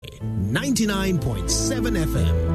99.7 FM.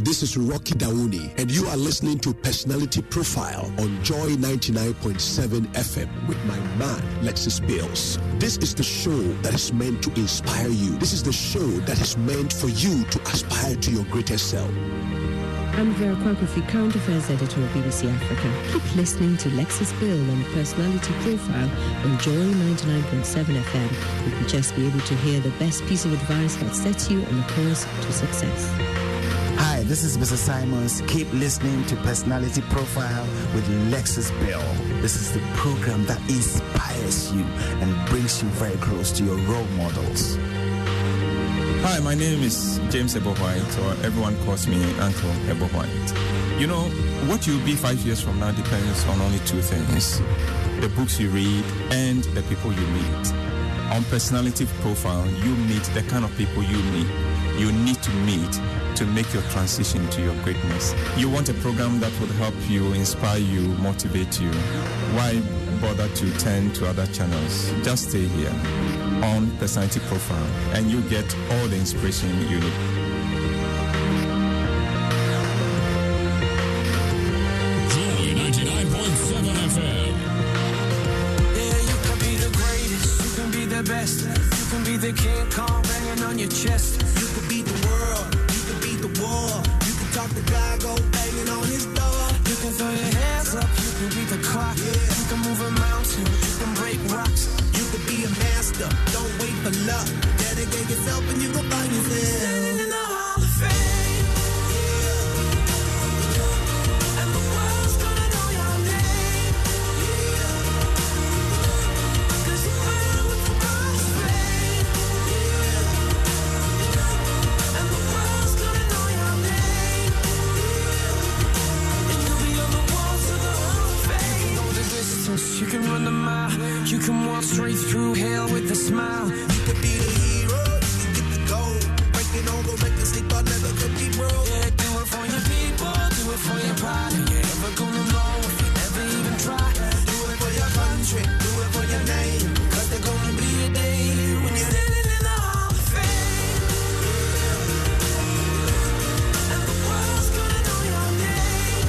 This is Rocky Dauni, and you are listening to Personality Profile on Joy 99.7 FM with my man, Lexus Bills. This is the show that is meant to inspire you. This is the show that is meant for you to aspire to your greatest self. I'm Vera Kwakofi, Current Affairs Editor of BBC Africa. Keep listening to Lexus Bill and Personality Profile on Joy 99.7 FM. You will just be able to hear the best piece of advice that sets you on the course to success. Hi, this is Mr. Simons. Keep listening to Personality Profile with Lexus Bill. This is the program that inspires you and brings you very close to your role models. Hi, my name is James White, or everyone calls me Uncle White. You know, what you'll be 5 years from now depends on only two things: the books you read and the people you meet. On Personality Profile, you meet the kind of people you need to meet to make your transition to your greatness. You want a program that would help you, inspire you, motivate you. Why bother to turn to other channels? Just stay here on Personality Profile and you get all the inspiration you need. Joy 99.7 FM. Yeah, you can be the greatest, you can be the best, you can be the King Kong banging on your chest. You can beat the world, you can beat the war. You can talk to God, go banging on his door. You can throw your hands up, you can beat the clock. Yeah. You can move a mountain, you can break rocks. You can be a master, don't wait for luck. Dedicate yourself and you can find yourself. Standing in the Hall of Fame. Yeah. And the world's gonna know your name. Yeah. 'Cause you burn with the God's flame. Yeah. And the world's gonna know your name. Yeah. And you'll be on the walls of the Hall of Fame. You know the distance, you can run the mile. You can walk straight through hell with a smile. You could be the hero, you can get the gold. Breaking all the records they thought never could be broke. Yeah, do it for your people, do it for your pride. You ain't ever gonna know if you never even try. Do it for your country, do it for your name. 'Cause there's gonna be a day when you're standing in the Hall of Fame. And the world's gonna know your name.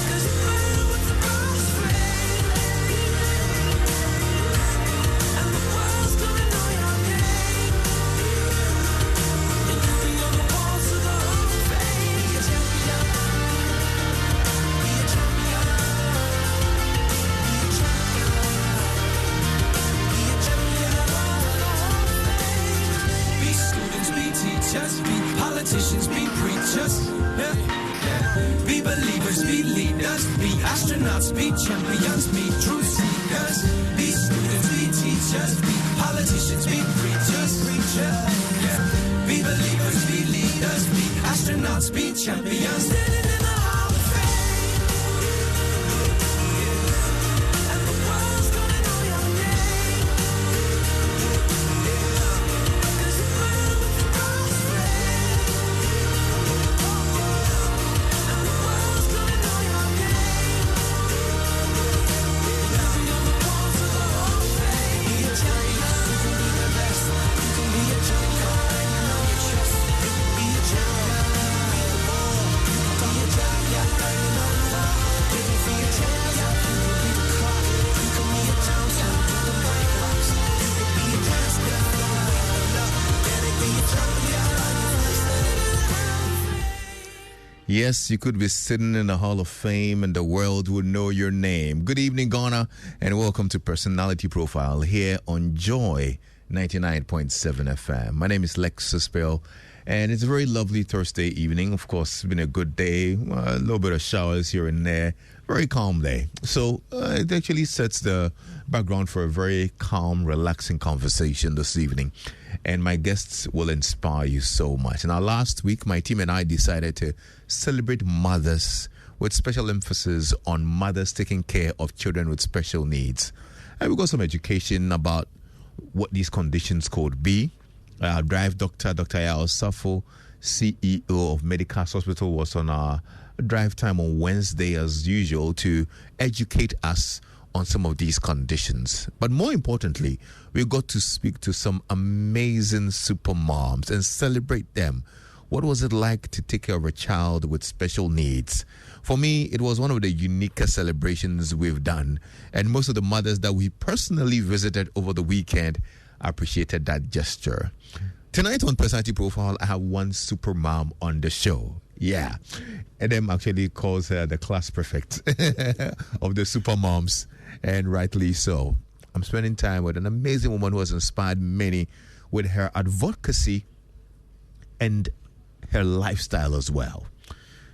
'Cause you burn with the God's flame. And the world's gonna know your name. And you'll be on the walls of the Hall of Fame. Be a champion. Be a champion. Be a champion. Be a champion of the Hall of Fame. Be students, be teachers, be politicians, be preachers. Yeah. Be believers, be leaders, be astronauts, be champions, be truth seekers. Be students, be teachers, be politicians, be preachers. Yeah. Be believers, be leaders, be astronauts, be champions. Standing in the Hall of Fame. And the world's gonna know your name. 'Cause you burn with the God's flame. And the world's gonna know your name. You'll be on the walls of the Hall of Fame. Be a champion, you can be the best. You can be a champion, banging on your chest. You can be a champion, be the ball. You can talk Yes, you could be sitting in the Hall of Fame and the world would know your name. Good evening, Ghana, and welcome to Personality Profile here on Joy 99.7 FM. My name is Lexus Bell, and it's a very lovely Thursday evening. Of course, it's been a good day, a little bit of showers here and there, very calm day. So it actually sets the background for a very calm, relaxing conversation this evening. And my guests will inspire you so much. Now, last week, my team and I decided to celebrate mothers with special emphasis on mothers taking care of children with special needs. And we got some education about what these conditions could be. Our drive doctor, Dr. Yao Safo, CEO of Medicas Hospital, was on our drive time on Wednesday as usual to educate us on some of these conditions. But more importantly, we got to speak to some amazing super moms and celebrate them. What was it like to take care of a child with special needs? For me, it was one of the uniquest celebrations we've done, and most of the mothers that we personally visited over the weekend appreciated that gesture. Tonight on Personality Profile, I have one super mom on the show. Yeah. Adam actually calls her the class prefect of the super moms, and rightly so. I'm spending time with an amazing woman who has inspired many with her advocacy and her lifestyle as well.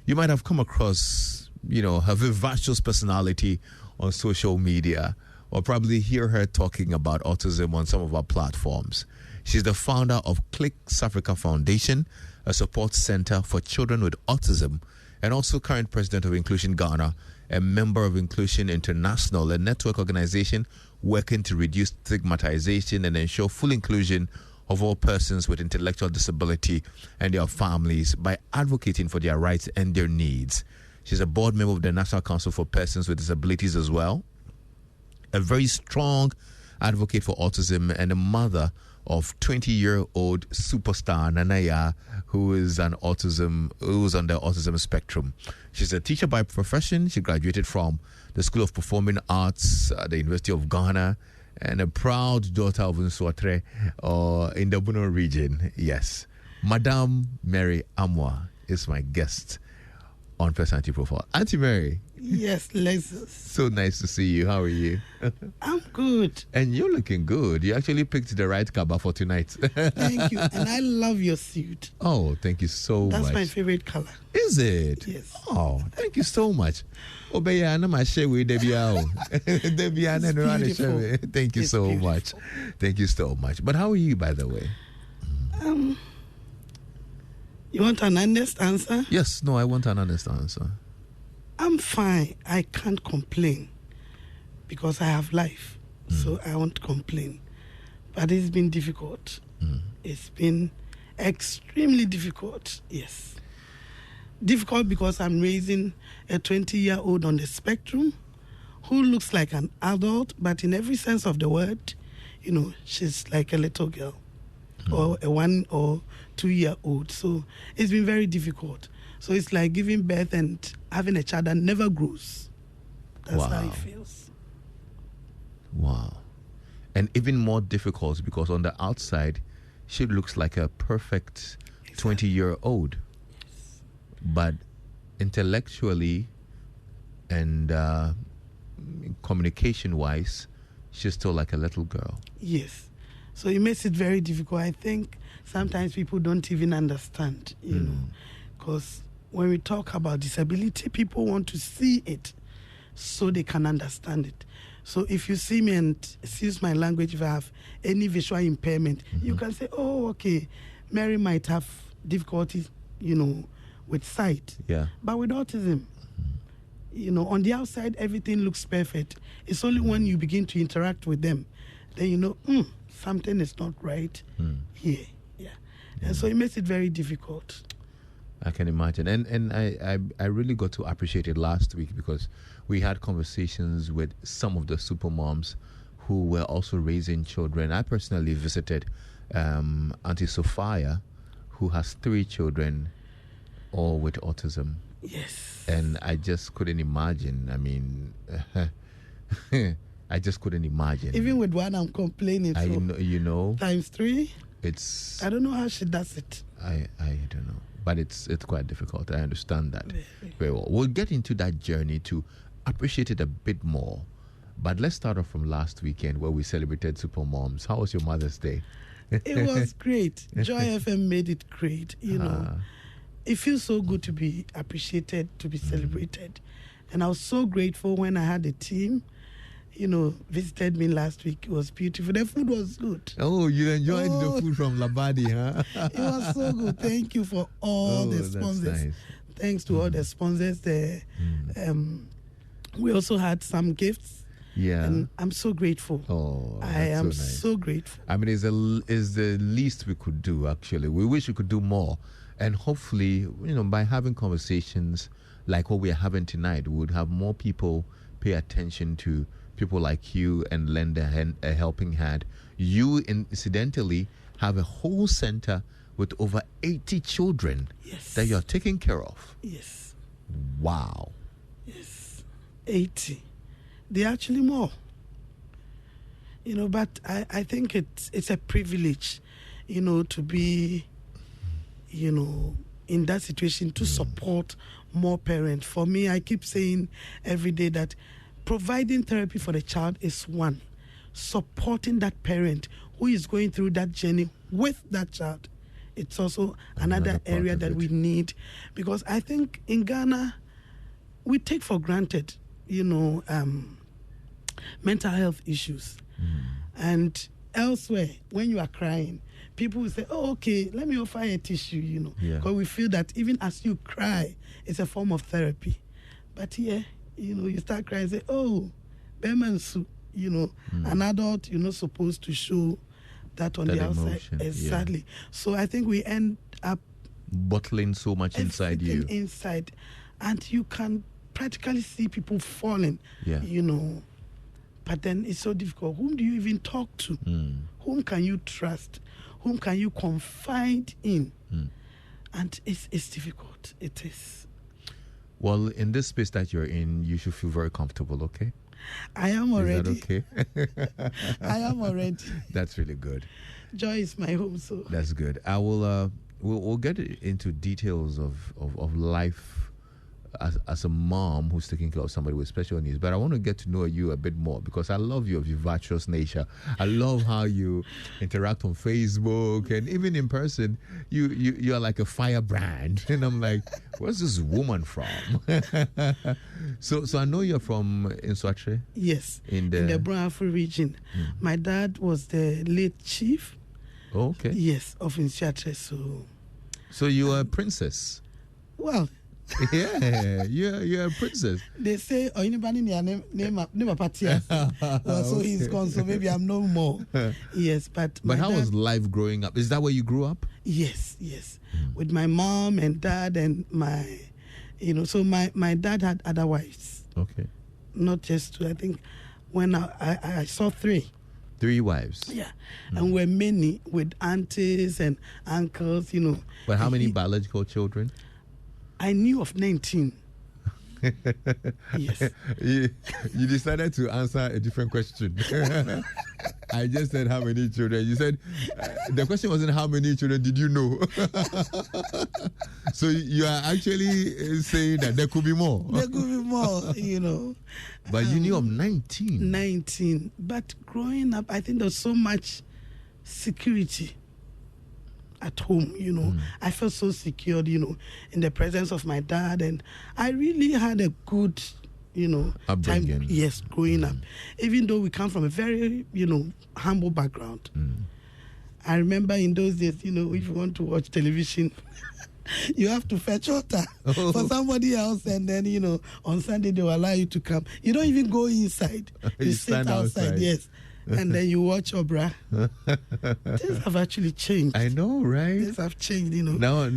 You might have come across, her vivacious personality on social media, or probably hear her talking about autism on some of our platforms. She's the founder of Clicks Africa Foundation, a support center for children with autism, and also current president of Inclusion Ghana, a member of Inclusion International, a network organization working to reduce stigmatization and ensure full inclusion of all persons with intellectual disability and their families by advocating for their rights and their needs. She's a board member of the National Council for Persons with Disabilities as well, a very strong advocate for autism, and a mother of 20-year-old superstar Nanaya, who is on the autism spectrum. She's a teacher by profession. She graduated from the School of Performing Arts at the University of Ghana, and a proud daughter of Nswatre in the Bono region. Yes. Madam Mary Amoah is my guest on Personality Profile. Auntie Mary. Yes, Lexus. So nice to see you. How are you? I'm good. And you're looking good. You actually picked the right cover for tonight. Thank you. And I love your suit. Oh, thank you so much. That's my favorite color. Is it? Yes. Oh, thank you so much. Thank you It's so beautiful. much. Thank you so much. But how are you, by the way? You want an honest answer? Yes, no, I want an honest answer. I'm fine. I can't complain because I have life. So I won't complain. But it's been difficult. It's been extremely difficult. Yes. Difficult because I'm raising a 20-year-old on the spectrum who looks like an adult, but in every sense of the word, she's like a little girl or a 1 or 2 year old. So it's been very difficult. So it's like giving birth and having a child that never grows. That's how it feels. Wow. And even more difficult because on the outside, she looks like a perfect 20-year-old. Yes. But intellectually and communication-wise, she's still like a little girl. Yes. So it makes it very difficult. I think sometimes people don't even understand, because when we talk about disability, people want to see it so they can understand it. So if you see me and excuse my language, if I have any visual impairment, you can say, oh, okay, Mary might have difficulties, with sight. Yeah. But with autism, on the outside, everything looks perfect. It's only when you begin to interact with them, then something is not right here. Yeah. And so it makes it very difficult. I can imagine. And I really got to appreciate it last week because we had conversations with some of the super moms who were also raising children. I personally visited Auntie Sophia, who has 3 children, all with autism. Yes. And I just couldn't imagine. I mean, I just couldn't imagine. Even with one I'm complaining I know, times 3. It's... I don't know how she does it. I don't know. But it's quite difficult. I understand that very well. We'll get into that journey to appreciate it a bit more. But let's start off from last weekend where we celebrated Super Moms. How was your Mother's Day? It was great. Joy FM made it great. You know, it feels so good to be appreciated, to be celebrated. And I was so grateful when I had a team, visited me last week. It was beautiful. The food was good. Oh, you enjoyed the food from Labadi, huh? It was so good. Thank you for all the sponsors. Nice. Thanks to all the sponsors there. We also had some gifts. Yeah. And I'm so grateful. Oh, I am so nice. so grateful. I mean, it's the least we could do, actually. We wish we could do more. And hopefully, by having conversations like what we are having tonight, we would have more people pay attention to people like you and lend a helping hand. You, incidentally, have a whole center with over 80 children that you're taking care of. Yes. Wow. Yes. 80. They're actually more. But I think it's a privilege, to be, in that situation to support more parents. For me, I keep saying every day that providing therapy for the child is one. Supporting that parent who is going through that journey with that child, it's also another area that we need. Because I think in Ghana, we take for granted, mental health issues. And elsewhere, when you are crying, people will say, oh, okay, let me offer a tissue, Because we feel that even as you cry, it's a form of therapy. But here, you start crying and say, oh, Bemansu, an adult, you're not supposed to show that on that the outside. emotion, Exactly. So I think we end up bottling so much inside you. Inside. And you can practically see people falling, But then it's so difficult. Whom do you even talk to? Whom can you trust? Whom can you confide in? And it's difficult. It is. Well, in this space that you're in, you should feel very comfortable, okay? I am already. Is that okay? I am already. That's really good. Joy is my home, so. That's good. I will. We'll get into details of life as a mom who's taking care of somebody with special needs. But I want to get to know you a bit more because I love your vivacious nature. I love how you interact on Facebook and even in person. You are like a firebrand, and I'm like, where's this woman from? So I know you're from Nswatre. Yes, in the Brunafo region. My dad was the late chief. Oh, okay. Yes, of Nswatre. So you are a princess. Well. Yeah, you're a princess. They say, oh, anybody name Patia. So he's gone, so maybe I'm no more. Yes, but how was life growing up? Is that where you grew up? Yes. With my mom and dad and my, so my dad had other wives. Okay. Not just two. I think when I saw three. 3 wives. Yeah, and we're many with aunties and uncles, But how many biological children? I knew of 19. Yes. You decided to answer a different question. I just said how many children. You said the question wasn't how many children did you know. So you are actually saying that there could be more. There could be more, But you knew of 19. 19. But growing up, I think there was so much security at home, I felt so secured, in the presence of my dad, and I really had a good, upbringing. time. Yes, growing up, even though we come from a very, humble background. I remember in those days, if you want to watch television, you have to fetch water for somebody else, and then on Sunday they will allow you to come. You don't even go inside. You sit outside. Yes. And then you watch Obra. Things have actually changed. I know, right? Things have changed, Now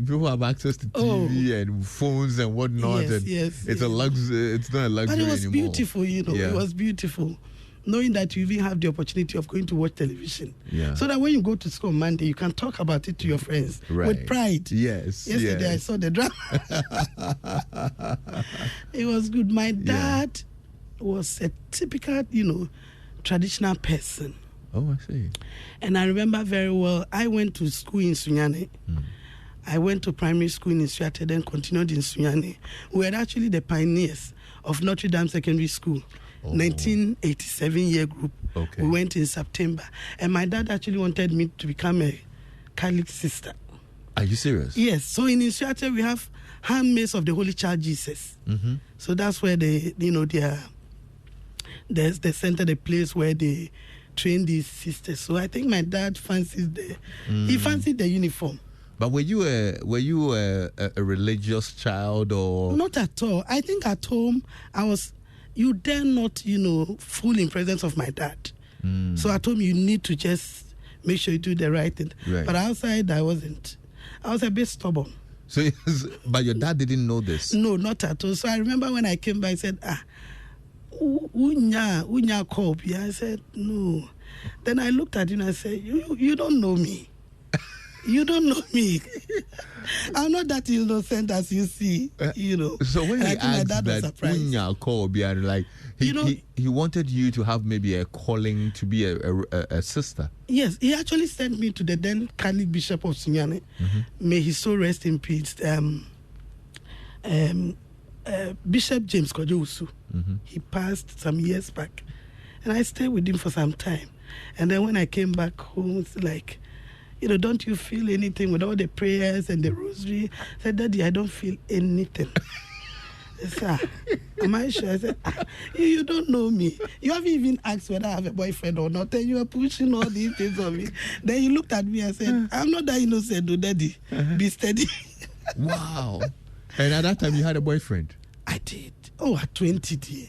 people have access to TV and phones and whatnot. Yes. It's a luxury. It's not a luxury anymore. But it was beautiful, It was beautiful. Knowing that you even have the opportunity of going to watch television. Yeah. So that when you go to school on Monday, you can talk about it to your friends with pride. Yes. Yesterday I saw the drama. It was good. My dad was a typical, traditional person. Oh, I see. And I remember very well, I went to school in Sunyane. I went to primary school in Suate, then continued in Sunyane. We were actually the pioneers of Notre Dame Secondary School, 1987 year group. Okay. We went in September. And my dad actually wanted me to become a Catholic sister. Are you serious? Yes. So in Suate, we have handmaids of the Holy Child Jesus. Mm-hmm. So that's where they center, the place where they train these sisters. So I think my dad fancied he fancied the uniform. But were you a religious child or? Not at all. I think at home you dare not, fool in presence of my dad. So at home you need to just make sure you do the right thing. Right. But outside I wasn't. I was a bit stubborn. So, but your dad didn't know this? No, not at all. So I remember when I came back, I said, unya copy. I said, no. Then I looked at him and I said, you don't know me. You don't know me. I'm not that innocent as you see, So when he asked that, he wanted you to have maybe a calling to be a sister. Yes, he actually sent me to the then Catholic Bishop of Sunyane. May his soul rest in peace. Bishop James Kojo. He passed some years back. And I stayed with him for some time. And then when I came back home, it's like, don't you feel anything with all the prayers and the rosary? I said, Daddy, I don't feel anything. Sir, am I sure? I said, you don't know me. You haven't even asked whether I have a boyfriend or not, and you are pushing all these things on me. Then you looked at me and said, I'm not that innocent, Daddy. Be steady. Wow. And at that time, you had a boyfriend? I did. Oh, at 20, dear.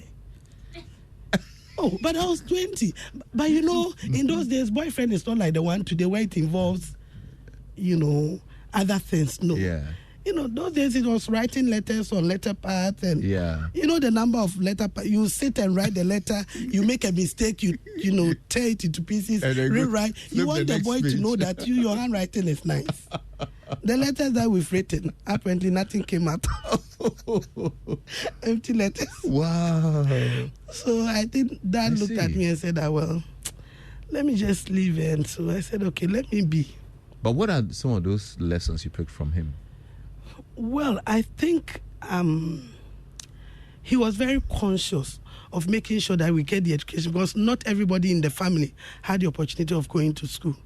Oh, but I was 20. But in those days, boyfriend is not like the one today where it involves, other things. No. Yeah. Those days it was writing letters on letter pads and, the number of letter pads. You sit and write the letter, you make a mistake, you tear it into pieces, rewrite. You want the boy to know that your handwriting is nice. The letters that we've written, apparently nothing came out. Empty letters. Wow. So I think Dad looked at me and said, let me just leave it. And so I said, okay, let me be. But what are some of those lessons you picked from him? Well, I think he was very conscious of making sure that we get the education, because not everybody in the family had the opportunity of going to school.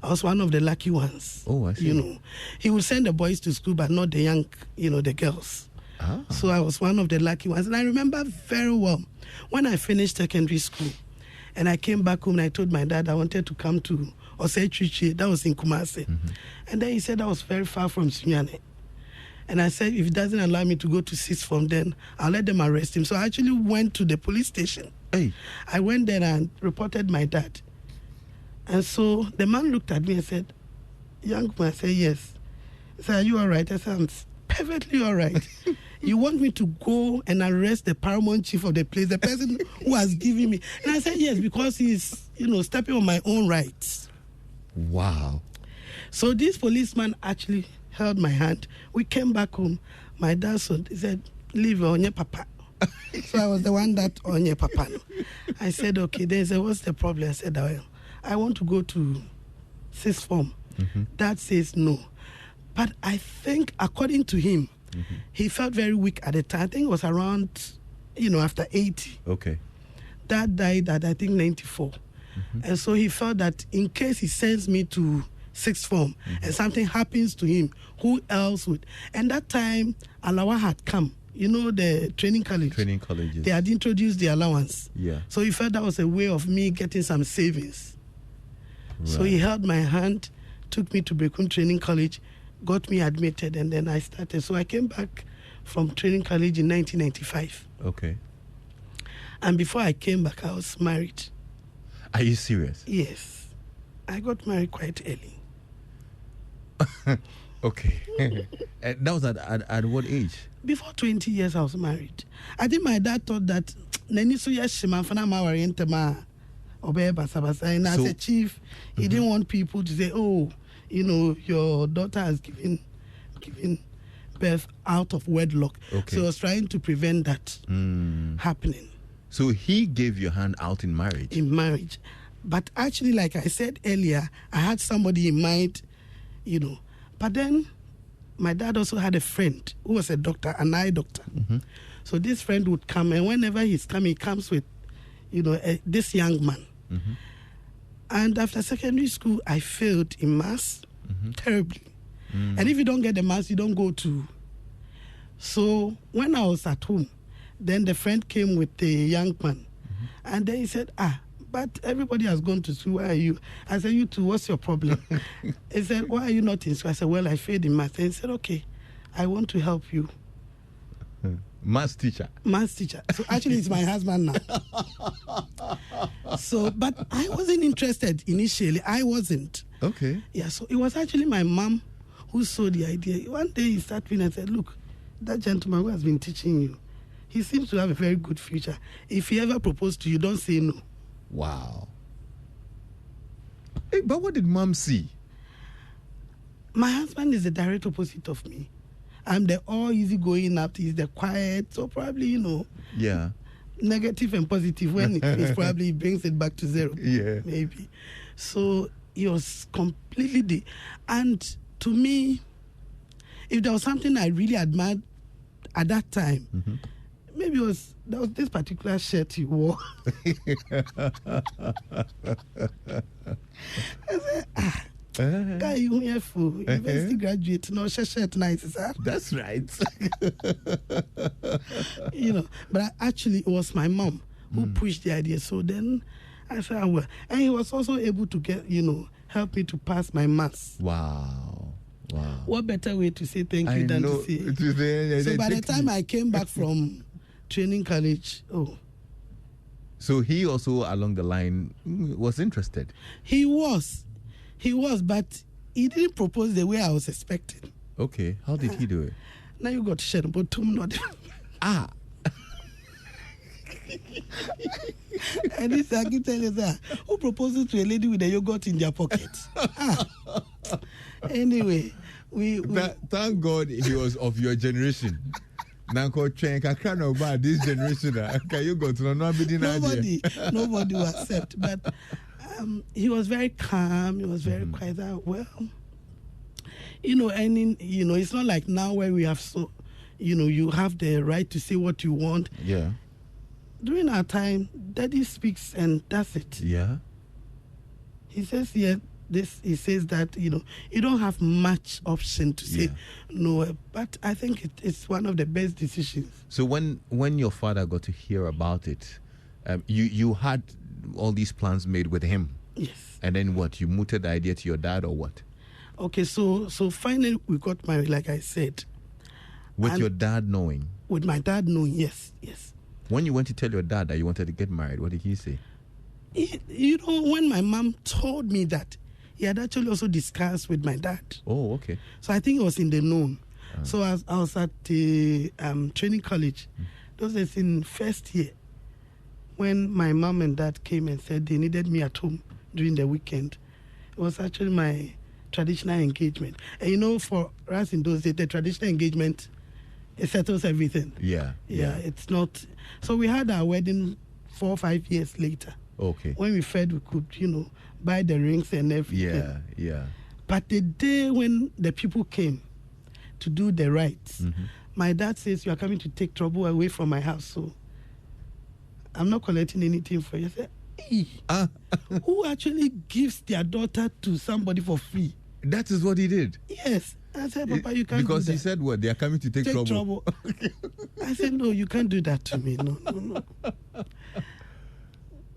I was one of the lucky ones. Oh, I see. He would send the boys to school, but not the young, the girls. Ah. So I was one of the lucky ones. And I remember very well when I finished secondary school and I came back home and I told my dad I wanted to come to Osei, that was in Kumasi. And then he said that was very far from Sunyane. And I said, if he doesn't allow me to go to sixth form, then I'll let them arrest him. So I actually went to the police station. Hey. I went there and reported my dad. And so the man looked at me and said, young man, I said, yes. He said, are you all right? I said, I'm perfectly all right. You want me to go and arrest the paramount chief of the place, the person who has given me? And I said, yes, because he's, stepping on my own rights. Wow. So this policeman actually held my hand. We came back home. My dad said, leave on your papa. So I was the one that on your papa. I said, okay. They said, what's the problem? I said, well, I want to go to sixth form. Dad says no. But I think, according to him, he felt very weak at the time. I think it was around, after 80. Okay. Dad died at, I think, 94. And so he felt that in case he sends me to sixth form and something happens to him, who else would? And that time, Alawa had come. The training college. Training colleges. They had introduced the allowance. Yeah. So he felt that was a way of me getting some savings. Right. So he held my hand, took me to Brekum Training College, got me admitted, and then I started. So I came back from training college in 1995. Okay. And before I came back, I was married. Are you serious? Yes. I got married quite early. Okay. And that was at what age? Before 20 years, I was married. I think my dad thought that and as a chief, he didn't want people to say, oh, your daughter has given birth out of wedlock. Okay. So I was trying to prevent that happening. So he gave your hand out in marriage? In marriage. But actually, like I said earlier, I had somebody in mind, But then my dad also had a friend who was a doctor, an eye doctor. So this friend would come, and whenever he's coming, he comes with, this young man. And after secondary school, I failed in maths terribly. And if you don't get the maths, you don't go to. So when I was at home, then the friend came with the young man. And then he said, but everybody has gone to school. Why are you? I said, you two, what's your problem? He said, why are you not in school? I said, well, I failed in maths. And he said, okay, I want to help you. Maths teacher. Maths teacher. So actually, it's my husband now. So, but I wasn't interested initially. I wasn't. Okay. Yeah, so it was actually my mom who saw the idea. One day he sat me and said, look, that gentleman who has been teaching you, he seems to have a very good future. If he ever proposed to you, don't say no. Wow. Hey, but what did mom see? My husband is the direct opposite of me. I'm the all easygoing up. He's the quiet. So probably, Yeah. negative and positive. When it is, probably he brings it back to zero. Yeah. Maybe. So he was completely and to me, if there was something I really admired at that time, maybe there was this particular shirt he wore. I said, guy, you here for university graduate, no shirt nice, sir. That's right. But actually it was my mom who pushed the idea. So then I said, well, and he was also able to get, help me to pass my maths. Wow. What better way to say thank you than to say? So by the time I came back from training college, So he also along the line was interested. He was, but he didn't propose the way I was expecting. Okay, how did he do it? Now you got share but not. And this I can tell you that who proposes to a lady with a yogurt in their pocket? Anyway, we thank God he was of your generation. Nobody this generation can you go to nobody will accept. But he was very calm, he was very quiet. Well, it's not like now where we have you have the right to say what you want. Yeah. During our time, daddy speaks and that's it. Yeah. He says he says that, you don't have much option to say no, but I think it's one of the best decisions. So when your father got to hear about it, you had all these plans made with him? Yes. And then what? You mooted the idea to your dad or what? Okay, so finally we got married, like I said. With your dad knowing? With my dad knowing, yes. When you went to tell your dad that you wanted to get married, what did he say? When my mom told me that, he had actually also discussed with my dad. Oh, okay. So I think it was in the known. So I was at the training college. Those days in first year, when my mom and dad came and said they needed me at home during the weekend. It was actually my traditional engagement. And for us in those days, the traditional engagement, it settles everything. Yeah. It's not. So we had our wedding 4 or 5 years later. Okay. When we felt we could, buy the rings and everything. Yeah. But the day when the people came to do the rites, my dad says, you are coming to take trouble away from my house, so I'm not collecting anything for you. I said, hey, who actually gives their daughter to somebody for free? That is what he did? Yes. I said, Papa, you can't because do that. He said what? They are coming to take trouble. I said, no, you can't do that to me. No.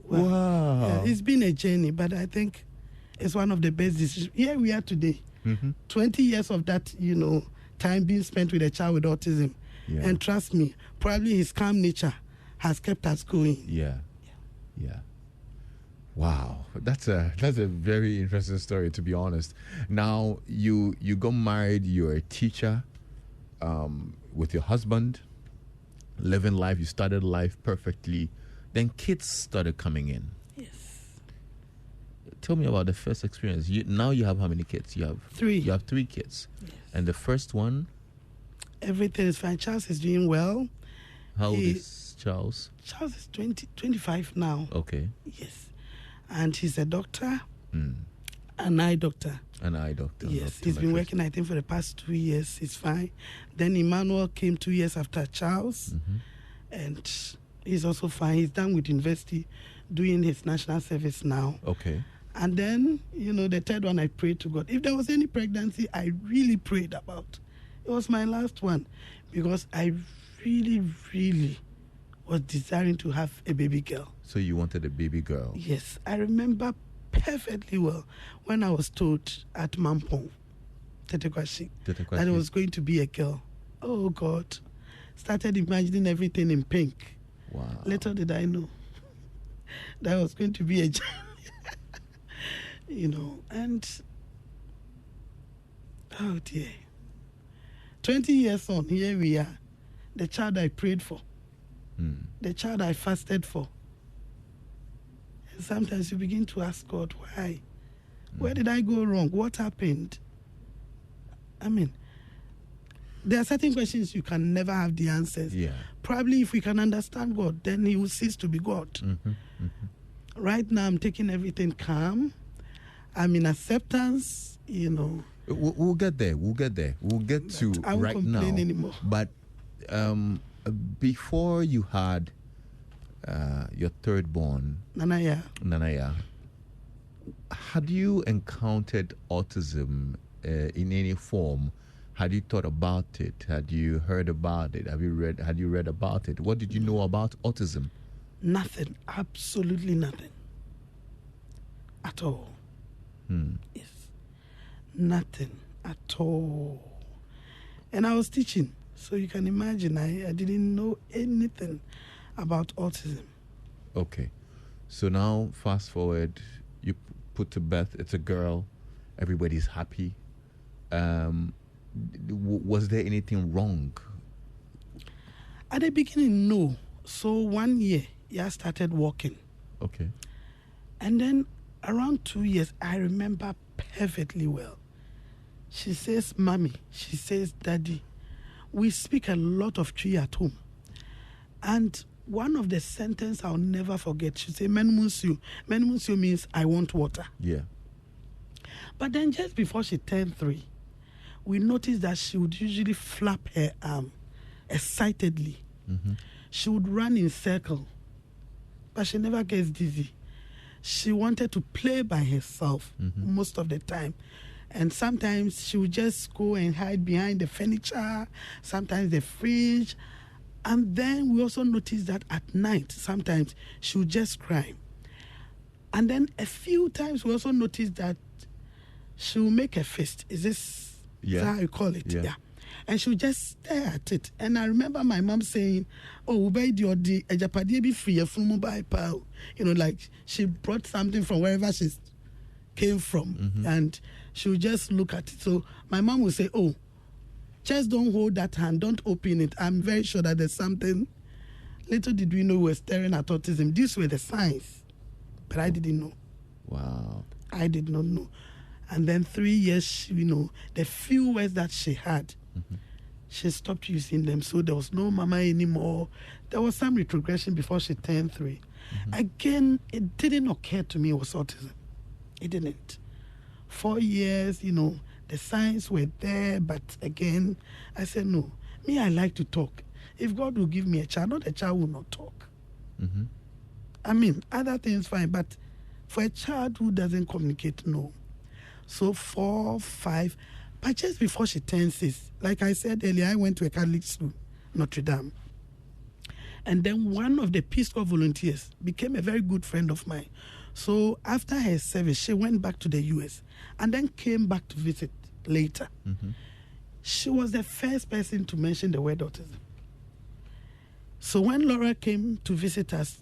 Well, wow. It's been a journey, but I think it's one of the best decisions. Here we are today. 20 years of that, time being spent with a child with autism. Yeah. And trust me, probably his calm nature has kept us going. Yeah. Wow, that's a very interesting story, to be honest. Now you got married. You're a teacher with your husband, living life. You started life perfectly. Then kids started coming in. Yes. Tell me about the first experience. Now you have how many kids? You have 3. You have 3 kids. Yes. And the first one? Everything is fine. Charles is doing well. How old is Charles? Charles is 25 now. Okay. Yes. And he's a doctor, an eye doctor. An eye doctor. Yes, he's been optometrist. working, I think, for the past 2 years. He's fine. Then Emmanuel came 2 years after Charles, and he's also fine. He's done with university, doing his national service now. Okay. And then, the third one, I prayed to God. If there was any pregnancy I really prayed about, it was my last one, because I really, really was desiring to have a baby girl. So you wanted a baby girl. Yes, I remember perfectly well when I was told at Mampong, Tetekwashi, that it was going to be a girl. Oh God, started imagining everything in pink. Wow. Little did I know that was going to be a child. And oh dear, 20 years on, here we are. The child I prayed for, the child I fasted for. And sometimes you begin to ask God, why? Where did I go wrong? What happened? I mean, there are certain questions you can never have the answers. Yeah. Probably if we can understand God, then he will cease to be God. Right now, I'm taking everything calm. I'm in acceptance, We'll get there. We'll get there. We'll get to I won't right now. complain anymore. But before you had your third born, Nanaya, had you encountered autism in any form? Had you thought about it? Had you heard about it? Had you read about it? What did you know about autism? Nothing. Absolutely nothing. At all. Yes. Nothing at all. And I was teaching, so you can imagine I didn't know anything about autism. Okay. So now, fast forward, you put to birth, it's a girl, everybody's happy. Was there anything wrong? At the beginning, no. So 1 year, I started walking. Okay. And then around 2 years, I remember perfectly well. She says, Mommy. She says, Daddy. We speak a lot of tree at home. And one of the sentences I'll never forget, she said, Menmusio. Menmusio means I want water. Yeah. But then just before she turned 3, we noticed that she would usually flap her arm excitedly. She would run in circle, but she never gets dizzy. She wanted to play by herself most of the time. And sometimes she would just go and hide behind the furniture, sometimes the fridge. And then we also noticed that at night, sometimes she would just cry. And then a few times we also noticed that she would make a fist. Is this how you call it? Yeah. And she would just stare at it. And I remember my mom saying, oh, be free from mobile. Like she brought something from wherever she came from. And she would just look at it. So my mom would say, oh, just don't hold that hand. Don't open it. I'm very sure that there's something. Little did we know we were staring at autism. These were the signs. But I didn't know. Wow. I did not know. And then 3 years, the few words that she had, she stopped using them. So there was no mama anymore. There was some retrogression before she turned 3. Again, it didn't occur to me it was autism. It didn't. 4 years, the signs were there, but again, I said, no. Me, I like to talk. If God will give me a child, not a child will not talk. I mean, other things fine, but for a child who doesn't communicate, no. So 4, 5, but just before she turned 6, like I said earlier, I went to a Catholic school, Notre Dame. And then one of the Peace Corps volunteers became a very good friend of mine. So after her service, she went back to the US and then came back to visit later. She was the first person to mention the word autism. So when Laura came to visit us,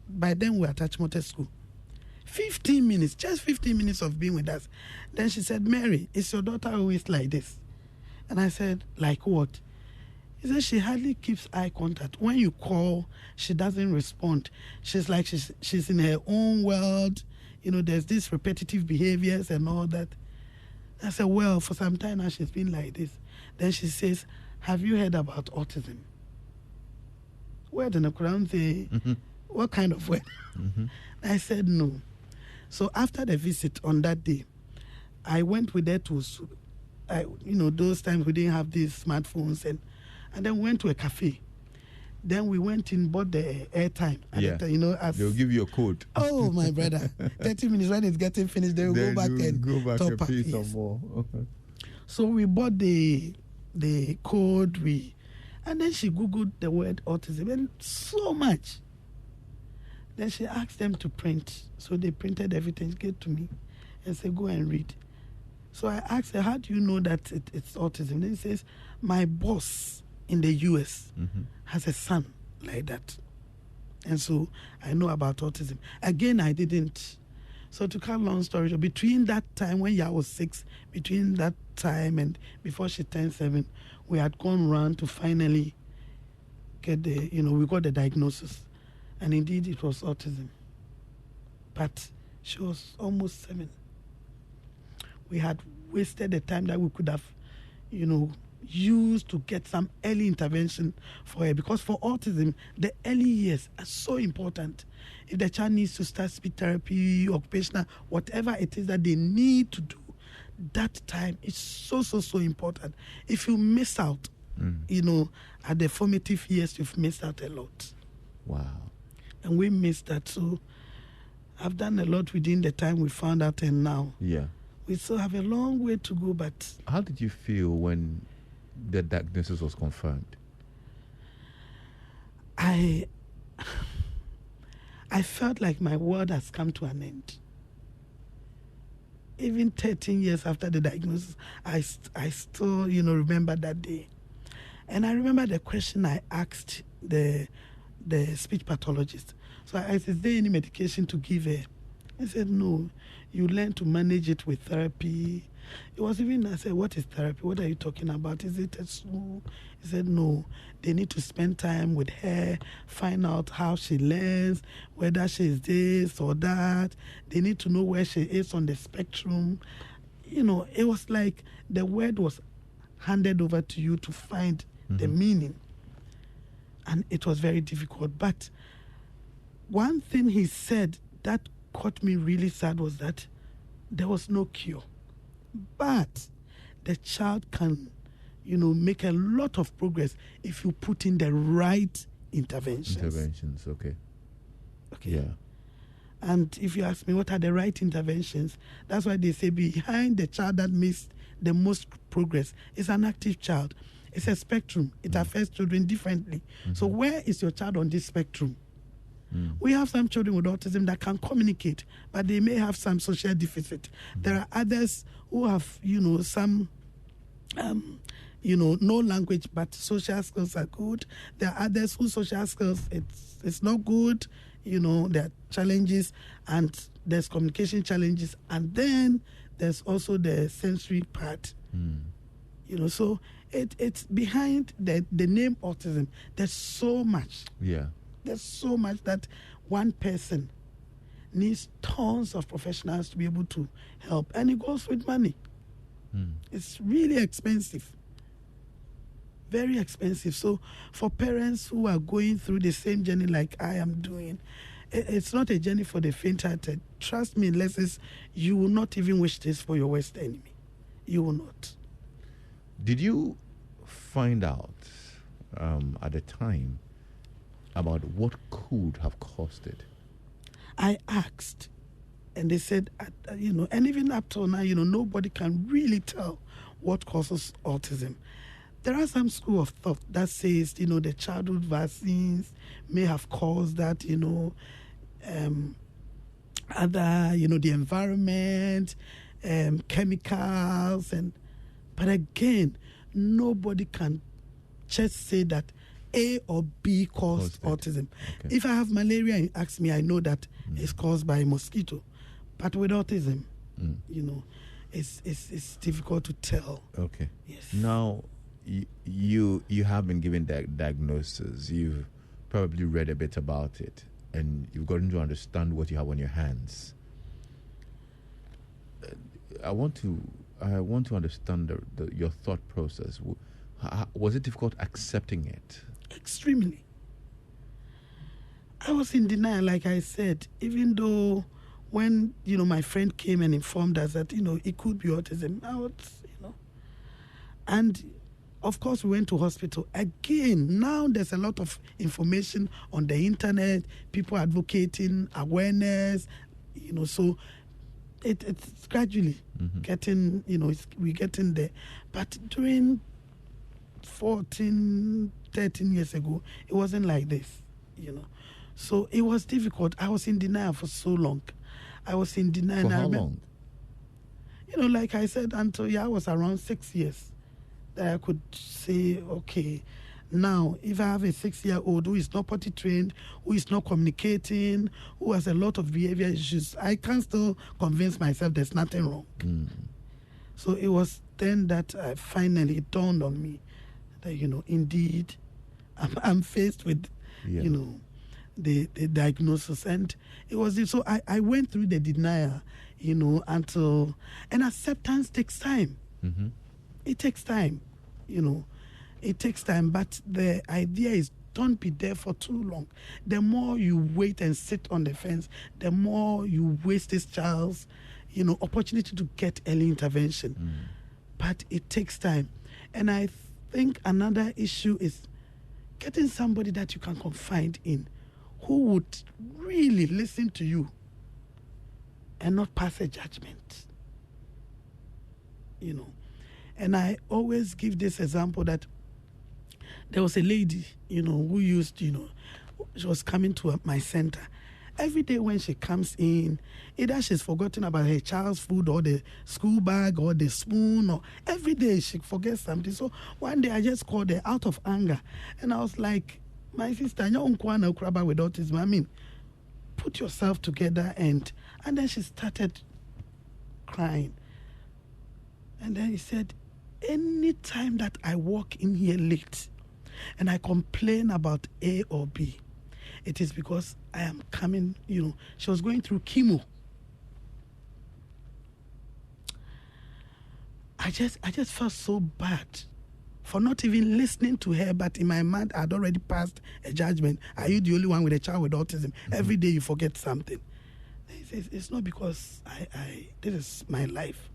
by then we were at Achimota School. 15 minutes, just 15 minutes of being with us. Then she said, Mary, is your daughter always like this? And I said, like what? He said, she hardly keeps eye contact. When you call, she doesn't respond. She's like, she's in her own world. There's these repetitive behaviors and all that. I said, well, for some time now, she's been like this. Then she says, have you heard about autism? Where did the Quran say? What kind of word? I said, no. So after the visit on that day, I went with her to, those times we didn't have these smartphones, and then went to a cafe. Then we went in, bought the airtime. Yeah. They'll give you a code. Oh, my brother. 30 minutes when it's getting finished, they will go back and top and up. pay Yes. some more. So we bought the code, and then she Googled the word autism, and so much. Then she asked them to print. So they printed everything, gave to me, and said, go and read. So I asked her, how do you know that it's autism? Then she says, my boss in the US has a son like that. And so I know about autism. Again, I didn't. So to cut long story short, between that time when Yah was 6, between that time and before she turned 7, we had gone round to finally get we got the diagnosis. And indeed it was autism. But she was almost 7. We had wasted the time that we could have, used to get some early intervention for her, because for autism, the early years are so important. If the child needs to start speech therapy, occupational, whatever it is that they need to do, that time is so important. If you miss out, at the formative years, you've missed out a lot. Wow. And we missed that. So I've done a lot within the time we found out, and now we still have a long way to go. But how did you feel when the diagnosis was confirmed? I felt like my world has come to an end. Even 13 years after the diagnosis, I still, remember that day. And I remember the question I asked the speech pathologist. So I asked, is there any medication to give her? He said, no, you learn to manage it with therapy. It was even, I said, what is therapy? What are you talking about? Is it a school? He said, no, they need to spend time with her, find out how she learns, whether she is this or that. They need to know where she is on the spectrum. It was like the word was handed over to you to find the meaning. And it was very difficult. But one thing he said that caught me really sad was that there was no cure. But the child can, make a lot of progress if you put in the right interventions. Okay. Yeah. And if you ask me what are the right interventions, that's why they say behind the child that makes the most progress is an active child. It's a spectrum. It affects children differently. So where is your child on this spectrum? We have some children with autism that can communicate, but they may have some social deficit. There are others who have, some, no language, but social skills are good. There are others whose social skills, it's not good. There are challenges, and there's communication challenges. And then there's also the sensory part. So it's behind the name autism. There's so much. Yeah. There's so much that one person needs tons of professionals to be able to help. And it goes with money. It's really expensive. Very expensive. So for parents who are going through the same journey like I am doing, it's not a journey for the faint-hearted. Trust me, Alexis, you will not even wish this for your worst enemy. You will not. Did you find out at the time about what could have caused it? I asked, and they said, and even up till now, nobody can really tell what causes autism. There are some school of thought that says, the childhood vaccines may have caused that, the environment, chemicals, but again, nobody can just say that A or B caused autism. Okay. If I have malaria and you ask me, I know that it's caused by a mosquito. But with autism, it's difficult to tell. Okay. Yes. Now, you have been given diagnosis. You've probably read a bit about it, and you've gotten to understand what you have on your hands. I want to understand your thought process. Was it difficult accepting it? Extremely. I was in denial, like I said, even though when, my friend came and informed us that, it could be autism, and of course we went to hospital. Again, now there's a lot of information on the internet, people advocating awareness, so it's gradually getting, we're getting there. But during 14, 13 years ago, it wasn't like this, So it was difficult. I was in denial for so long. I was in denial. For how long? Like I said, until I was around 6 years, that I could say, okay, now if I have a 6-year-old who is not potty trained, who is not communicating, who has a lot of behavior issues, I can still convince myself there's nothing wrong. So it was then that finally it dawned on me that, indeed, I'm faced with, the diagnosis. And it was so I went through the denial, until, and acceptance takes time. It takes time, it takes time. But the idea is, don't be there for too long. The more you wait and sit on the fence, the more you waste this child's, opportunity to get early intervention. But it takes time. And I think another issue is getting somebody that you can confide in, who would really listen to you and not pass a judgment. And I always give this example that there was a lady, who used, she was coming to my center. Every day when she comes in, either she's forgotten about her child's food or the school bag or the spoon, or every day she forgets something. So one day I just called her out of anger. And I was like, my sister, you're with autism. I mean, put yourself together. And then she started crying. And then he said, anytime that I walk in here late and I complain about A or B, it is because I am coming, she was going through chemo. I just felt so bad for not even listening to her, but in my mind, I'd already passed a judgment. Are you the only one with a child with autism? Every day you forget something. He says, it's not because this is my life.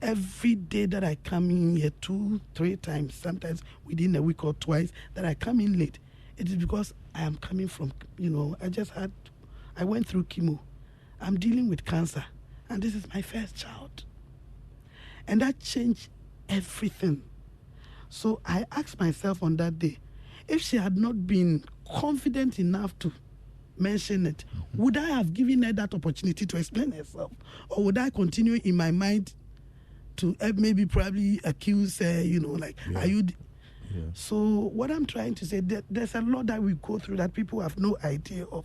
Every day that I come in here 2-3 times, sometimes within a week or twice, that I come in late, it is because I am coming from, I went through chemo. I'm dealing with cancer, and this is my first child. And that changed everything. So I asked myself on that day, if she had not been confident enough to mention it, would I have given her that opportunity to explain herself? Or would I continue in my mind to maybe probably accuse her, are you... So what I'm trying to say, there's a lot that we go through that people have no idea of.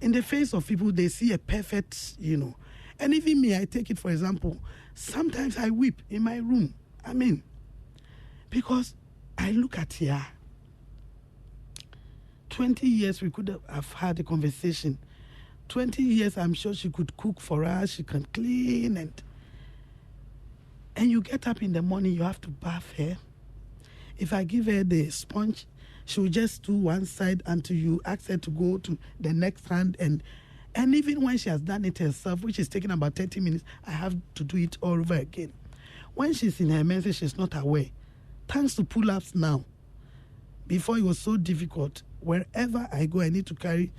In the face of people, they see a perfect, And even me, I take it for example, sometimes I weep in my room. I mean, because I look at her. 20 years we could have had a conversation. 20 years I'm sure she could cook for us, she can clean, and you get up in the morning, you have to bath her. If I give her the sponge, she will just do one side until you ask her to go to the next hand. And even when she has done it herself, which is taking about 30 minutes, I have to do it all over again. When she's in her menses, she's not aware. Thanks to pull-ups now. Before it was so difficult. Wherever I go, I need to carry,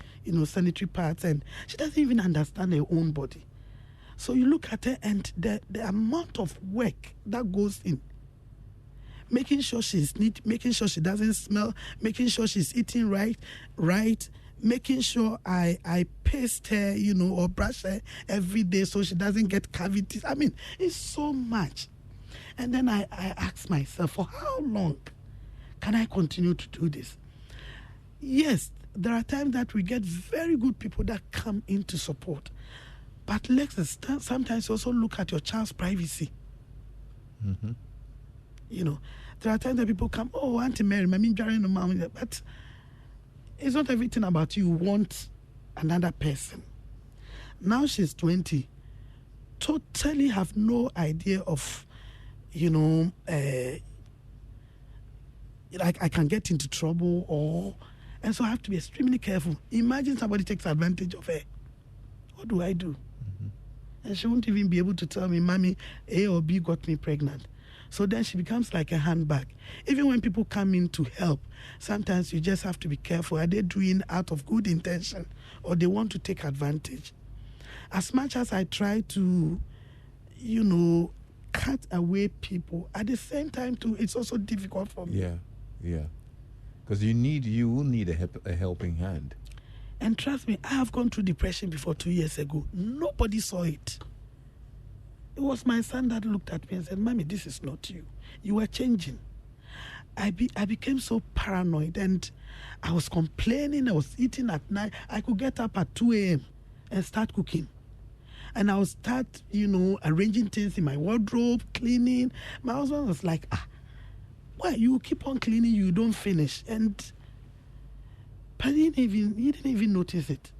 sanitary pads, and she doesn't even understand her own body. So you look at her and the amount of work that goes in. Making sure she's neat, making sure she doesn't smell, making sure she's eating right, making sure I paste her, or brush her every day so she doesn't get cavities. I mean, it's so much. And then I ask myself, for how long can I continue to do this? Yes, there are times that we get very good people that come in to support. But let's sometimes also look at your child's privacy. There are times that people come, oh, Auntie Mary, but it's not everything about you want another person. Now she's 20, totally have no idea of, like I can get into trouble and so I have to be extremely careful. Imagine somebody takes advantage of her. What do I do? And she won't even be able to tell me, Mommy, A or B got me pregnant. So then she becomes like a handbag. Even when people come in to help, sometimes you just have to be careful. Are they doing out of good intention or they want to take advantage? As much as I try to, cut away people, at the same time too, it's also difficult for me. Yeah. Because you will need a helping hand. And trust me, I have gone through depression before 2 years ago. Nobody saw it. It was my son that looked at me and said, Mommy, this is not you. You are changing. I became so paranoid and I was complaining. I was eating at night. I could get up at 2 a.m. and start cooking. And I would start, arranging things in my wardrobe, cleaning. My husband was like, why you keep on cleaning, you don't finish. But he didn't even notice it.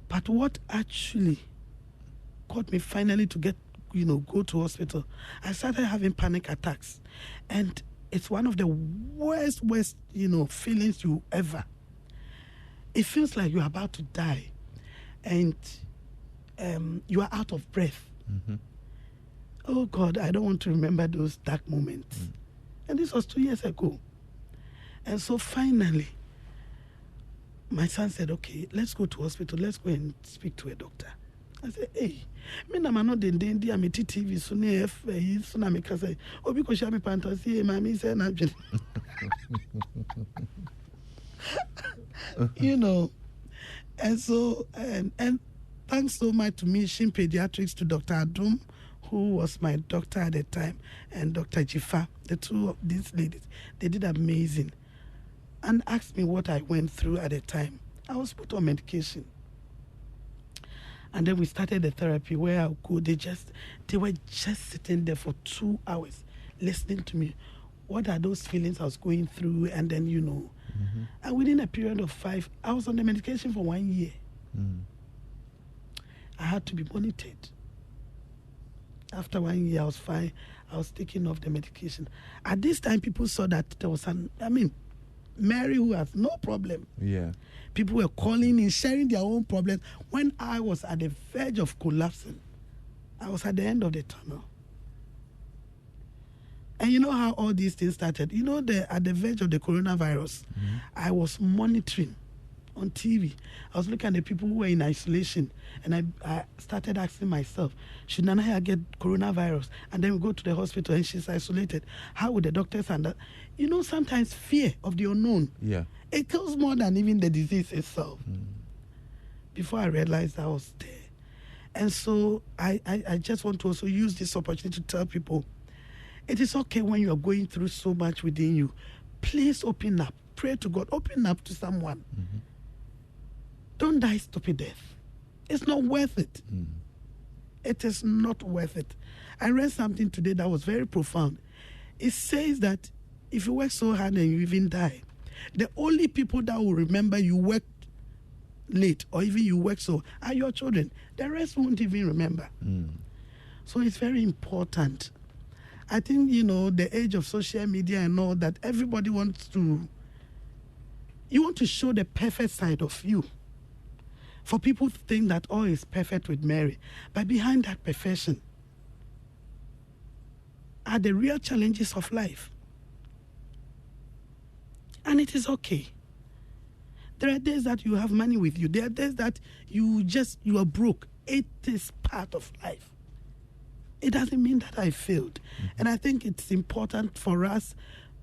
But what actually got me finally to go to hospital, I started having panic attacks. And it's one of the worst, feelings you ever. It feels like you're about to die and you are out of breath. Oh God, I don't want to remember those dark moments. And this was 2 years ago. And so finally, my son said, okay, let's go to hospital. Let's go and speak to a doctor. I said, hey, me na mano den I'm a TV so ne so na me ka say obi ko sha me panto see mami say na dwen. And so and thanks so much to Mission Pediatrics, to Dr. Adum, who was my doctor at the time, and Dr. Jifa. The two of these ladies, they did amazing and asked me what I went through at the time. I was put on medication. And then we started the therapy where I would go. They were just sitting there for 2 hours listening to me. What are those feelings I was going through? And then, and within a period of 5, I was on the medication for 1 year. I had to be monitored. After 1 year, I was fine. I was taking off the medication. At this time, people saw that there was Mary who has no problem. Yeah. People were calling in, sharing their own problems. When I was at the verge of collapsing, I was at the end of the tunnel. And you know how all these things started? At the verge of the coronavirus, I was monitoring on TV. I was looking at the people who were in isolation, and I started asking myself, should Nana get coronavirus? And then we go to the hospital and she's isolated. How would the doctors handle? Sometimes fear of the unknown. Yeah. It kills more than even the disease itself. Before I realized I was there. And so I just want to also use this opportunity to tell people, it is okay when you are going through so much within you. Please open up. Pray to God. Open up to someone. Don't die stupid death. It's not worth it. It is not worth it. I read something today that was very profound. It says that if you work so hard and you even die, the only people that will remember you worked late or even you worked so are your children. The rest won't even remember. So it's very important. I think, the age of social media and all that, everybody you want to show the perfect side of you. For people to think that all is perfect with Mary. But behind that perfection are the real challenges of life. And it is okay. There are days that you have money with you. There are days that you are broke. It is part of life. It doesn't mean that I failed. And I think it's important for us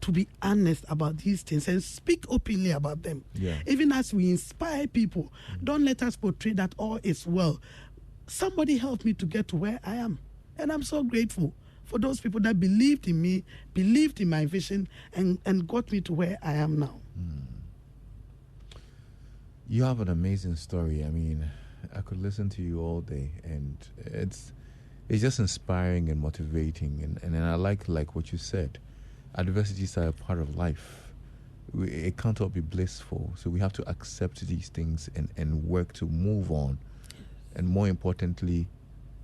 to be honest about these things and speak openly about them. Yeah. Even as we inspire people, don't let us portray that all is well. Somebody helped me to get to where I am. And I'm so grateful for those people that believed in me, believed in my vision, and got me to where I am now. You have an amazing story. I mean, I could listen to you all day, and it's just inspiring and motivating. And I like what you said. Adversities are a part of life. It can't all be blissful. So we have to accept these things and work to move on. And more importantly,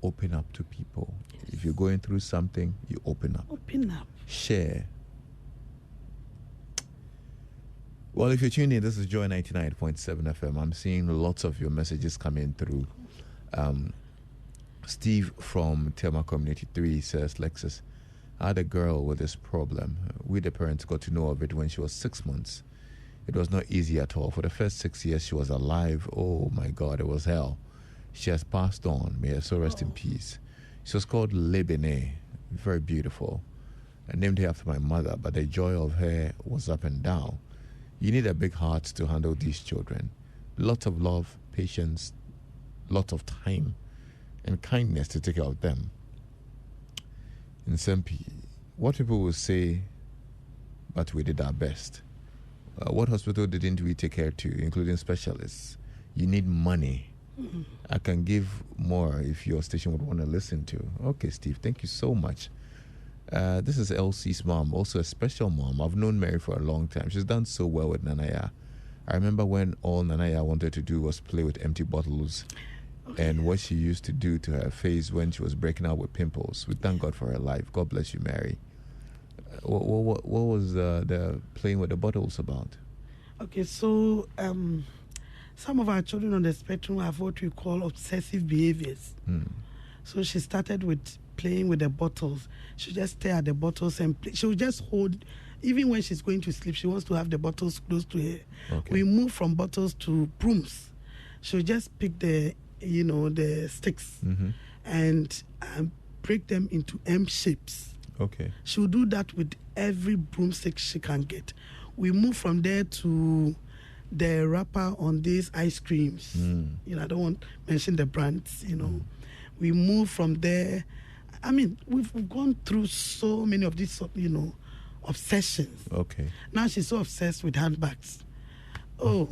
open up to people. Yes. If you're going through something, you open up. Open up. Share. Well, if you're tuning in, this is Joy 99.7 FM. I'm seeing lots of your messages coming through. Steve from Tema Community 3 says, Lexus, I had a girl with this problem. We, the parents, got to know of it when she was 6 months. It was not easy at all. For the first 6 years she was alive, oh my God, it was hell. She has passed on. May her soul rest in peace. She was called Lebene, very beautiful. I named her after my mother, but the joy of her was up and down. You need a big heart to handle these children. Lots of love, patience, lots of time, and kindness to take care of them. In Sempi, what people will say, but we did our best. What hospital didn't we take care to, including specialists? You need money. I can give more if your station would want to listen to. Okay, Steve, thank you so much. This is Elsie's mom, also a special mom. I've known Mary for a long time. She's done so well with Nanaya. I remember when all Nanaya wanted to do was play with empty bottles, and what she used to do to her face when she was breaking out with pimples. We thank God for her life. God bless you, Mary. What was the playing with the bottles about? Okay, so some of our children on the spectrum have what we call obsessive behaviors. So she started with playing with the bottles. She'll just stare at the bottles and play. She'll just hold, even when she's going to sleep, she wants to have the bottles close to her. Okay. We move from bottles to brooms. She'll just pick the sticks and break them into M shapes. Okay. She'll do that with every broomstick she can get. We move from there to the wrapper on these ice creams. I don't want to mention the brands, We move from there. I mean, we've gone through so many of these, obsessions. Okay. Now she's so obsessed with handbags. Oh,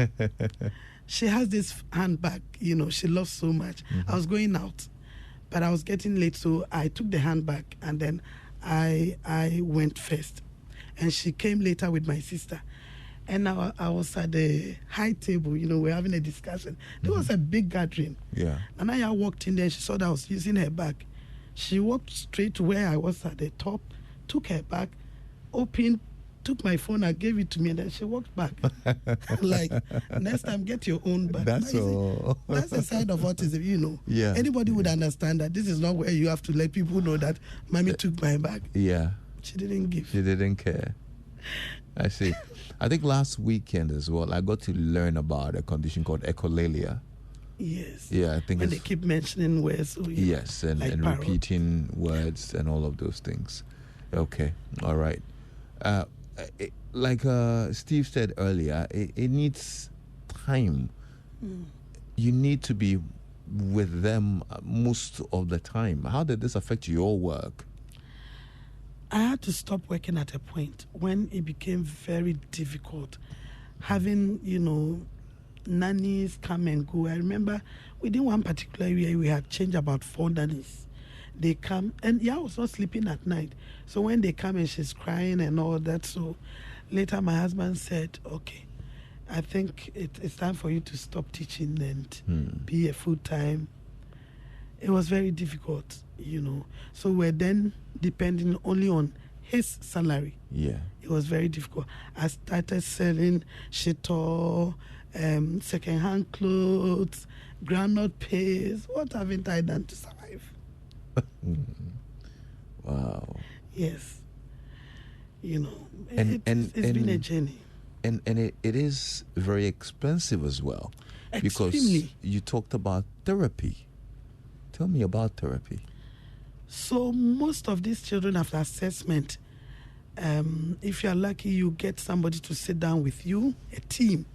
she has this handbag, she loves so much. I was going out, but I was getting late, so I took the handbag and then I went first. And she came later with my sister. And I was at the high table, we're having a discussion. There was a big gathering. Yeah. And I walked in there, she saw that I was using her bag. She walked straight to where I was at the top, took her bag, opened, took my phone and gave it to me, and then she walked back. Like, next time, get your own bag. That's all. That's the side of autism, Yeah. Anybody would understand that this is not where you have to let people know that mommy took my bag. Yeah. She didn't give. She didn't care. I see. I think last weekend as well, I got to learn about a condition called echolalia. Yes. Yeah, I think when it's... they keep mentioning words. So Yes, and, like and parrot. repeating words and all of those things. Okay, all right. Like Steve said earlier, it needs time. You need to be with them most of the time. How did this affect your work? I had to stop working at a point when it became very difficult. Having, nannies come and go. I remember within one particular year, we had changed about 4 nannies. They come, and I was not sleeping at night. So when they come and she's crying and all that, so later my husband said, okay, I think it's time for you to stop teaching and be a full-time. It was very difficult, So we're then depending only on his salary. Yeah. It was very difficult. I started selling shito, second-hand clothes, groundnut paste. What haven't I done to survive? Wow. Yes. It's been a journey. And it is very expensive as well. Because Extremely. you talked about therapy. Tell me about therapy. So most of these children after assessment, if you're lucky, you get somebody to sit down with you, a team,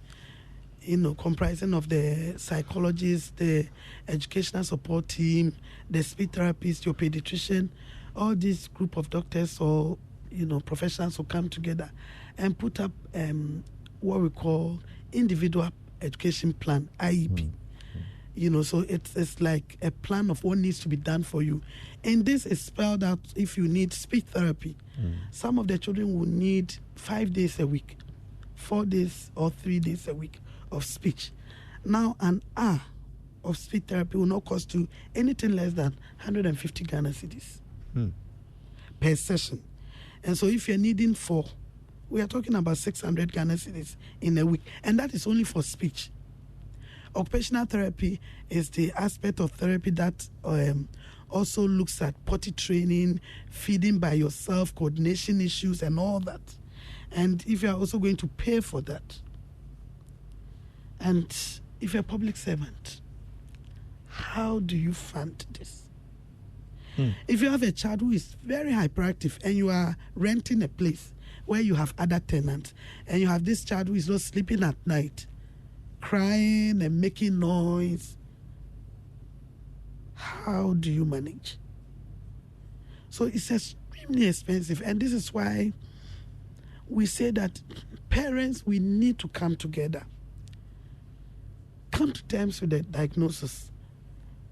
comprising of the psychologist, the educational support team, the speech therapist, your pediatrician, all this group of doctors or, professionals who come together and put up what we call individual education plan, IEP. So it's like a plan of what needs to be done for you. And this is spelled out if you need speech therapy. Some of the children will need 5 days a week, 4 days or 3 days a week of speech. Now, an hour of speech therapy will not cost you anything less than 150 Ghana cedis per session. And so if you're needing 4, We are talking about 600 Ghana cedis in a week, and that is only for speech. Occupational therapy is the aspect of therapy that also looks at potty training, feeding by yourself, coordination issues, and all that. And if you are also going to pay for that, and if you're a public servant, how do you fund this? If you have a child who is very hyperactive and you are renting a place where you have other tenants, and you have this child who is not sleeping at night, crying and making noise, how do you manage? So it's extremely expensive, and this is why we say that parents, we need to come together, come to terms with the diagnosis,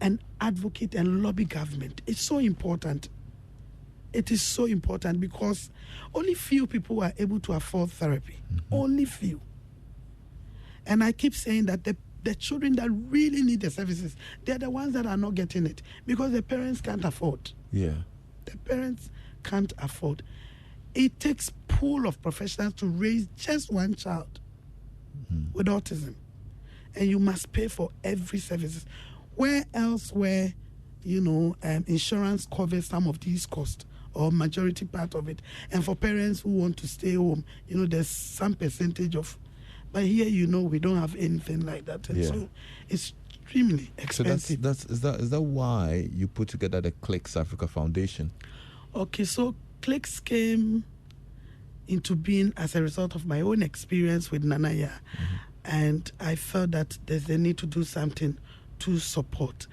and advocate and lobby government. It's so important. It is so important because only few people are able to afford therapy. Only few. And I keep saying that the children that really need the services, they're the ones that are not getting it because the parents can't afford. Yeah. The parents can't afford. It takes pool of professionals to raise just one child with autism. And you must pay for every services. Where insurance covers some of these costs or majority part of it. And for parents who want to stay home, there's some percentage of. But here, we don't have anything like that. And so it's extremely expensive. So is that why you put together the Clicks Africa Foundation? Okay, so Clicks came into being as a result of my own experience with Nanaya. And I felt that there's a need to do something to support.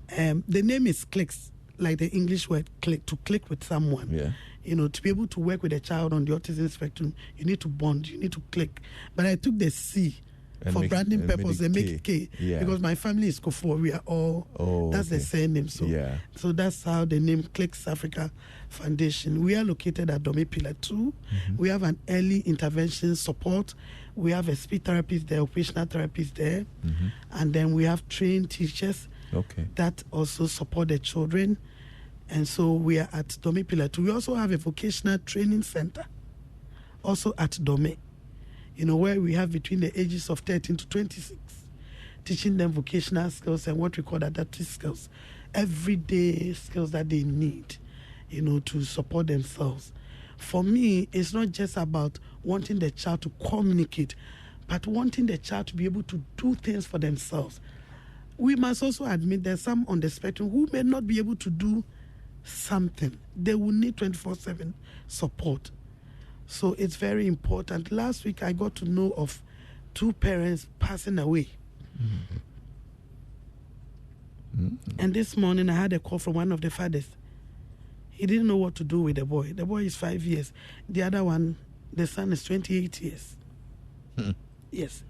The name is Clicks, like the English word click, to click with someone. Yeah. To be able to work with a child on the autism spectrum, you need to bond, you need to click. But I took the C for branding purpose and make it K because my family is Kofo. We are all, that's the same name. So that's how the name Clicks Africa Foundation. We are located at Dome Pillar 2. We have an early intervention support. We have a speech therapist there, occupational therapist there. And then we have trained teachers that also support the children. And so we are at Dome Pillar 2. We also have a vocational training center, also at Dome, where we have between the ages of 13 to 26, teaching them vocational skills and what we call adaptive skills, everyday skills that they need, to support themselves. For me, it's not just about wanting the child to communicate, but wanting the child to be able to do things for themselves. We must also admit there's some on the spectrum who may not be able to do something. They will need 24/7 support. So it's very important. Last week I got to know of 2 parents passing away. And this morning I had a call from one of the fathers. He didn't know what to do with the boy. The boy is 5 years. The other one, the son, is 28 years. Yes.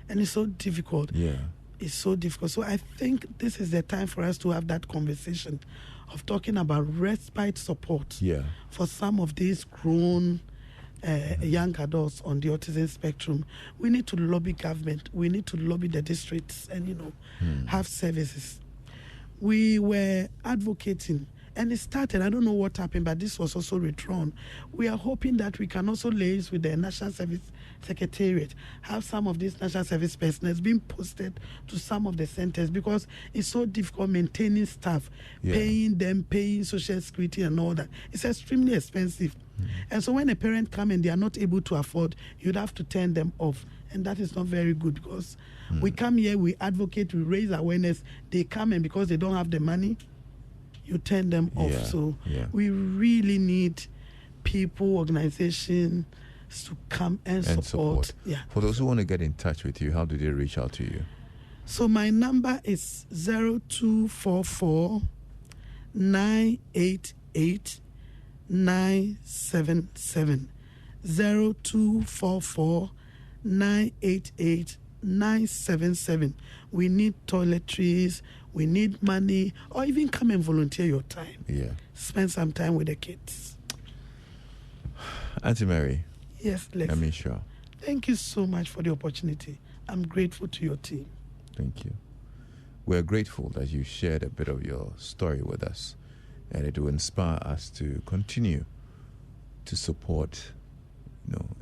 And it's so difficult. Yeah. It's so difficult. So I think this is the time for us to have that conversation of talking about respite support for some of these grown young adults on the autism spectrum. We need to lobby government. We need to lobby the districts and, have services. We were advocating, and it started, I don't know what happened, but this was also withdrawn. We are hoping that we can also liaise with the National Service Secretariat, have some of these National Service personnel being posted to some of the centers because it's so difficult maintaining staff, paying them, paying social security and all that. It's extremely expensive. And so when a parent come and they are not able to afford, you'd have to turn them off. And that is not very good because we come here, we advocate, we raise awareness. They come and because they don't have the money, you turn them off. So we really need people, organizations to come and support. Yeah. For those who want to get in touch with you, how do they reach out to you? So my number is 0244 988 977. 0244 988 977. We need toiletries, we need money, or even come and volunteer your time. Spend some time with the kids. Auntie Mary. Yes, Lex. Sure. Thank you so much for the opportunity. I'm grateful to your team. Thank you. We're grateful that you shared a bit of your story with us, and it will inspire us to continue to support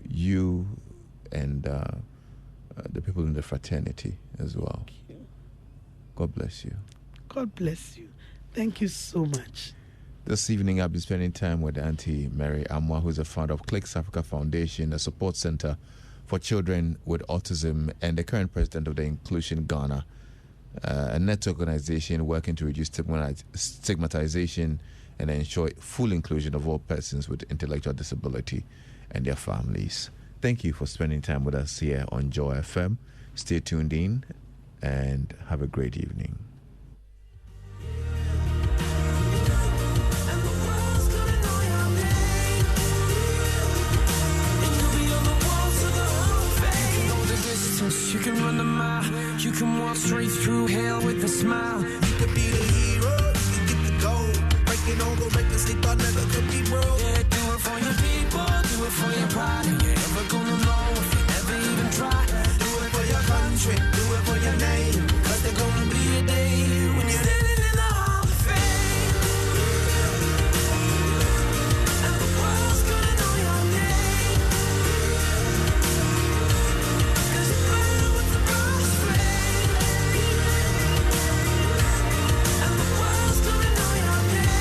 you and the people in the fraternity as well. God bless you. God bless you. Thank you so much. This evening, I'll be spending time with Auntie Mary Amoah, who's the founder of Clicks Africa Foundation, a support center for children with autism, and the current president of the Inclusion Ghana, a net organization working to reduce stigmatization and ensure full inclusion of all persons with intellectual disability and their families. Thank you for spending time with us here on Joy FM. Stay tuned in and have a great evening. You can run a mile, you can walk straight through hell with a smile. You could be the hero, you can get the gold. Breaking all the records they thought never could be broke. Yeah, do it for your people, do it for your pride. And you're never gonna know if you never even try. Do it for your country, do it for your name. Cause there's gonna be a day when you're Standing in the Hall of Fame, and the world's gonna know your name. 'Cause you burn with the brightest flame, and the world's gonna know your name.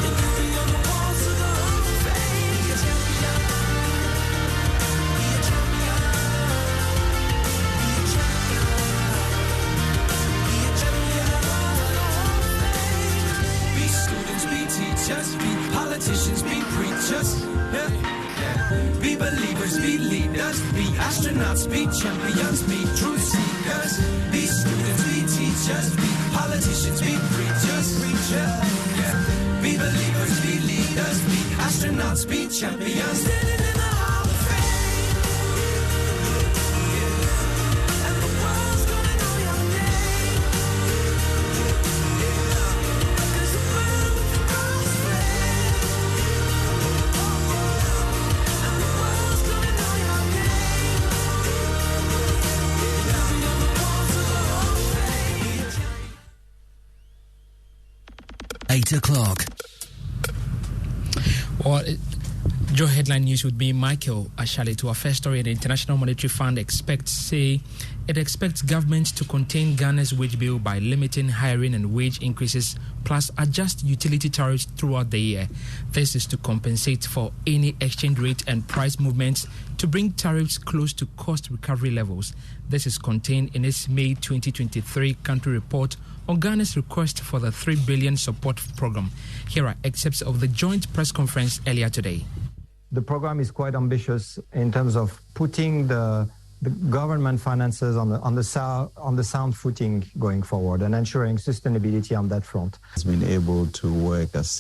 And you'll be on the walls of the Hall of Fame. Be a champion, be a champion, be a champion, be a champion of the Hall of Fame. Be students, be teachers, be politicians, be preachers. Yeah. Be believers, be leaders, be astronauts, be champions, be truth seekers. Be students, be teachers, be politicians, be preachers. Yeah. Be believers, be leaders, be astronauts, be champions. Standing in the Hall of Fame, and the world's gonna know your name. 'Cause you burn with the brightest flame, and the world's gonna know your name. You'll be on the walls of the Hall of Fame. 8 o'clock. Well, Joe headline news would be Michael Ashali. To our first story, the International Monetary Fund expects government to contain Ghana's wage bill by limiting hiring and wage increases, plus adjust utility tariffs throughout the year. This is to compensate for any exchange rate and price movements to bring tariffs close to cost recovery levels. This is contained in its May 2023 country report on Ghana's request for the 3 billion support program. Here are excerpts of the joint press conference earlier today. The program is quite ambitious in terms of putting the government finances on the sound footing going forward and ensuring sustainability on that front. Has been able to work as